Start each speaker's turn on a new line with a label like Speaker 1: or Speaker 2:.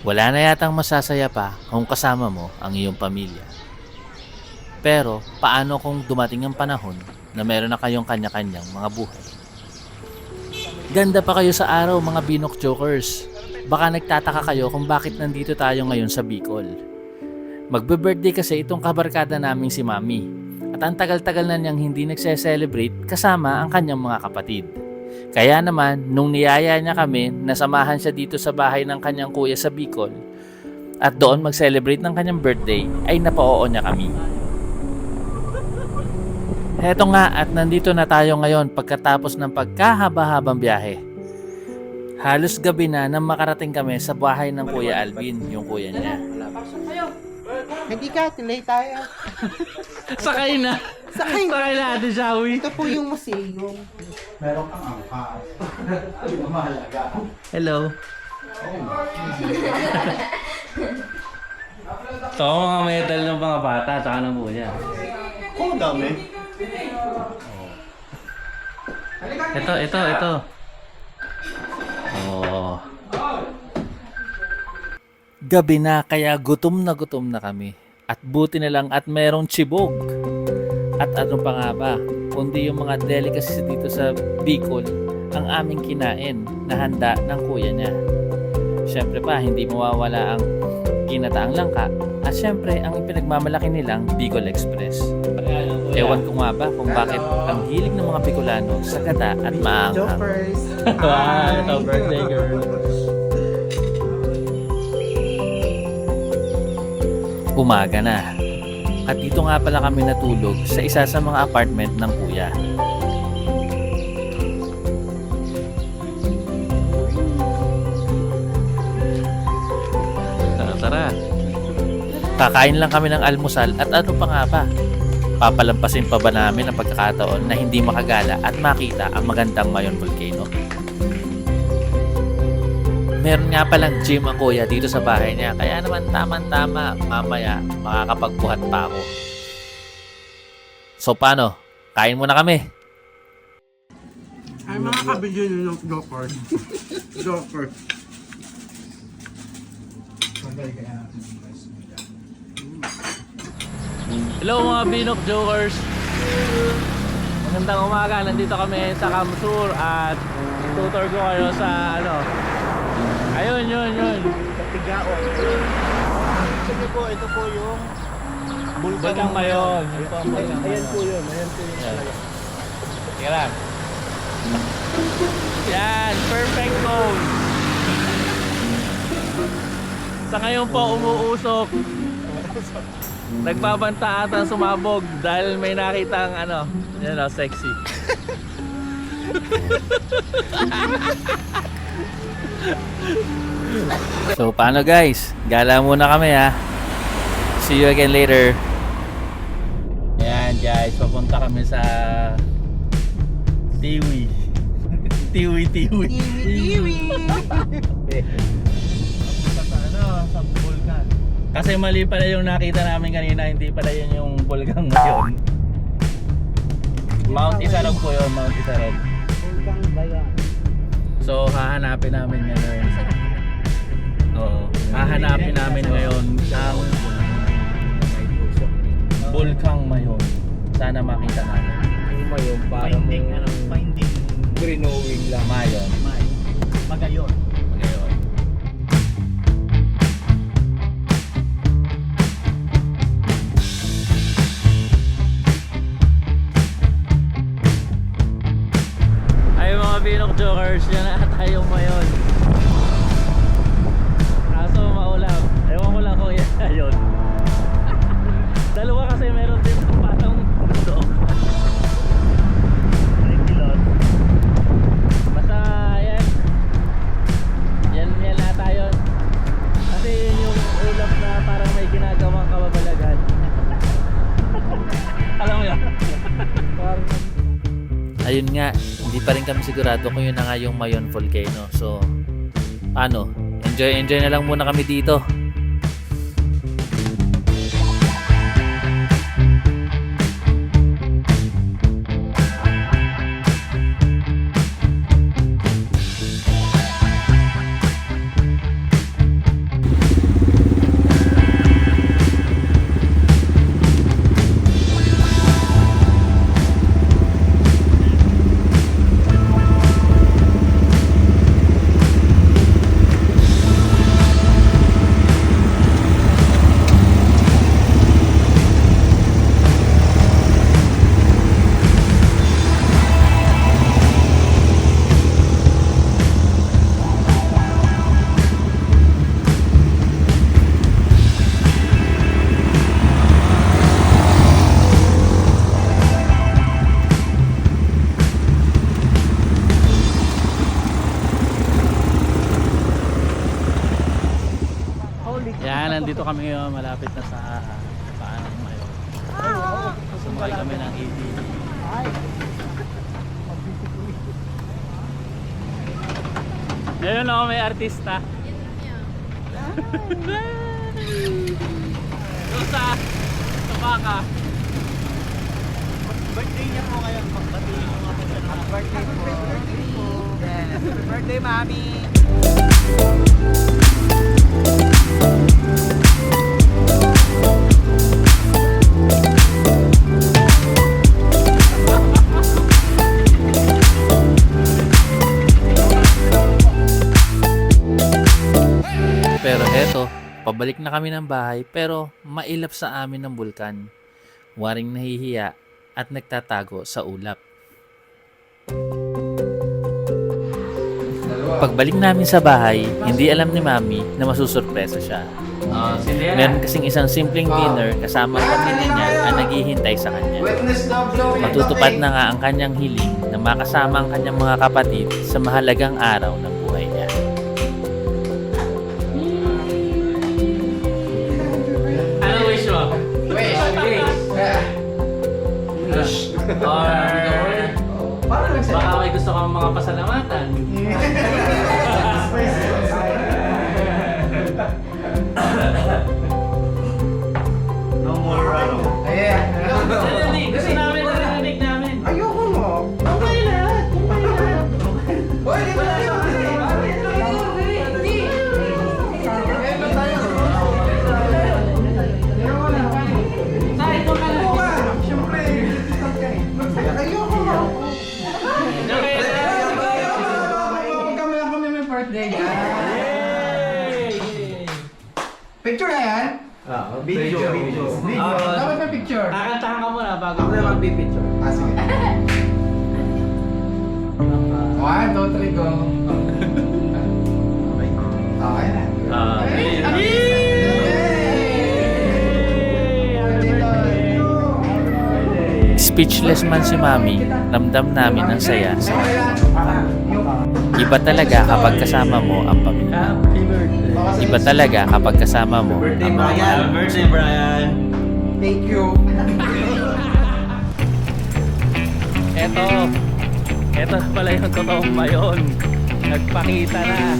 Speaker 1: Wala na yatang masasaya pa kung kasama mo ang iyong pamilya. Pero paano kung dumating ang panahon na meron na kayong kanya-kanyang mga buhay? Ganda pa kayo sa araw mga Binok Jokers. Baka nagtataka kayo kung bakit nandito tayo ngayon sa Bicol. Magbe-birthday kasi itong kabarkada naming si Mami. At ang tagal-tagal na niyang hindi nagse-celebrate kasama ang kanyang mga kapatid. Kaya naman, nung niyaya niya kami, nasamahan siya dito sa bahay ng kanyang kuya sa Bicol at doon mag-celebrate ng kanyang birthday, ay napao niya kami. Heto nga at nandito na tayo ngayon pagkatapos ng pagkahaba-habang biyahe. Halos gabi na nang makarating kami sa bahay ng Kuya Alvin, yung kuya niya.
Speaker 2: Hindi ka, tilay tayo.
Speaker 1: Sakay na!
Speaker 2: Sakay
Speaker 1: na Ate Shawi!
Speaker 2: Ito po yung museum.
Speaker 3: Meron kang angkas. Hindi mo mahalaga.
Speaker 1: Hello! Ito ang mga medal ng mga bata at saka ng kuya.
Speaker 3: Oo, dami.
Speaker 1: Ito. Oh. Gabi na kaya gutom na kami. At buti na lang at merong chibog. At ano pa nga ba, kundi yung mga delicacies dito sa Bicol ang aming kinain na handa ng kuya niya. Siyempre pa, hindi mawawala ang ginataang langka at siyempre ang pinagmamalaki nilang Bicol Express. Ewan ko nga ba kung bakit ang hilig ng mga Bicolano sa gata at maanghang.
Speaker 2: Jokers.
Speaker 1: Wow, birthday girl. Umaga na. At dito nga pala kami natulog sa isa sa mga apartment ng kuya. Tara. Kakain lang kami ng almusal at ano pa nga ba? Papalampasin pa ba namin ang pagkakataon na hindi makagala at makita ang magandang Mayon Volcano? Meron nga palang gym ang kuya dito sa bahay niya. Kaya naman tama-tama, mamaya makakapagbuhat pa ako. So paano? Kain muna kami.
Speaker 2: Ay, mga kabigyan nyo ng Jokers. Jokers.
Speaker 1: Hello mga Binok Jokers. Magandang umaga. Nandito kami sa Kamsur at tutor ko kayo sa Ayun.
Speaker 2: Tigao. Sige po, ito po yung
Speaker 1: Bulkang Mayon.
Speaker 2: Ayan po yun.
Speaker 1: Sige lang. Yan, perfect zone. Sa ngayon po umuusok. Nagbabanta ata sumabog dahil may nakitang sexy. So paano guys? Gala muna kami ha. See you again later. Ayan guys, papunta kami sa Tiwi. Tiwi. Sa bulkan. Kasi mali pala yung nakita namin kanina, hindi pala yun yung bulkan ngayon. Mount Isarog po yun, Mount Isarog.
Speaker 2: Bulkang Bayan.
Speaker 1: So hahanapin namin ngayon. Oo, hahanapin namin ngayon ang Bulkang Mayon. Sana makita namin.
Speaker 2: Mayon, parang finding greenowing lang.
Speaker 1: Mayon.
Speaker 2: Magayon.
Speaker 1: Ngayon. Ay mga Binok Jokers, yan na tayo ngayon. Kaso maulam. Ewan ko lang kung yan yun. Dalawa kasi meron din patong gusto. Basta yan. Yan na tayo. Kasi yun yung ulap na parang may ginagawang kababalagan. Alam mo yun? Ayun nga, hindi pa rin kami sigurado kung yun na nga yung Mayon Volcano. So, paano? Enjoy na lang muna kami dito. nandito kami ngayon, malapit na sa paanan ngayon. Sumakay kami ng ATV. Ayun o, may artista. Doon sa baka.
Speaker 3: Birthday niya po ngayon. Pagbatiin mo nga po siya ng birthday po. Yes. Happy birthday, Mami!
Speaker 1: Pero eto, pabalik na kami ng bahay pero mailap sa amin ng bulkan. Waring nahihiya at nagtatago sa ulap. Pagbalik namin sa bahay, hindi alam ni Mami na masusurpresa siya. Meron kasing isang simpleng dinner kasama ang pamilya niya ang naghihintay sa kanya. Matutupad na nga ang kanyang hiling na makasama ang kanyang mga kapatid sa mahalagang araw ng buhay niya. Ano wish mo? Or baka may gusto kang mga pasalamatan.
Speaker 3: No more
Speaker 1: Hindi, gusto namin narinig namin.
Speaker 2: Ayoko mo.
Speaker 1: Okay lahat.
Speaker 2: Hoy, di ba tayo? Siyempre. Ayoko mo. Kami may birthday yan. Picture na yan?
Speaker 3: Video.
Speaker 2: Dapat may picture.
Speaker 1: Kakantahan ka muna bago.
Speaker 3: Ako na magpipicture.
Speaker 2: Sige. 1, 2, 3, go. Okay na.
Speaker 1: Speechless man si Mami, ramdam namin ang saya sa kanya. Iba talaga kapag kasama mo ang pamilya. Iba talaga kapag kasama mo ang mga mahal.
Speaker 3: Birthday, Brian!
Speaker 2: Thank you.
Speaker 1: Eto na pala yung totoong mayon. Nagpakita na.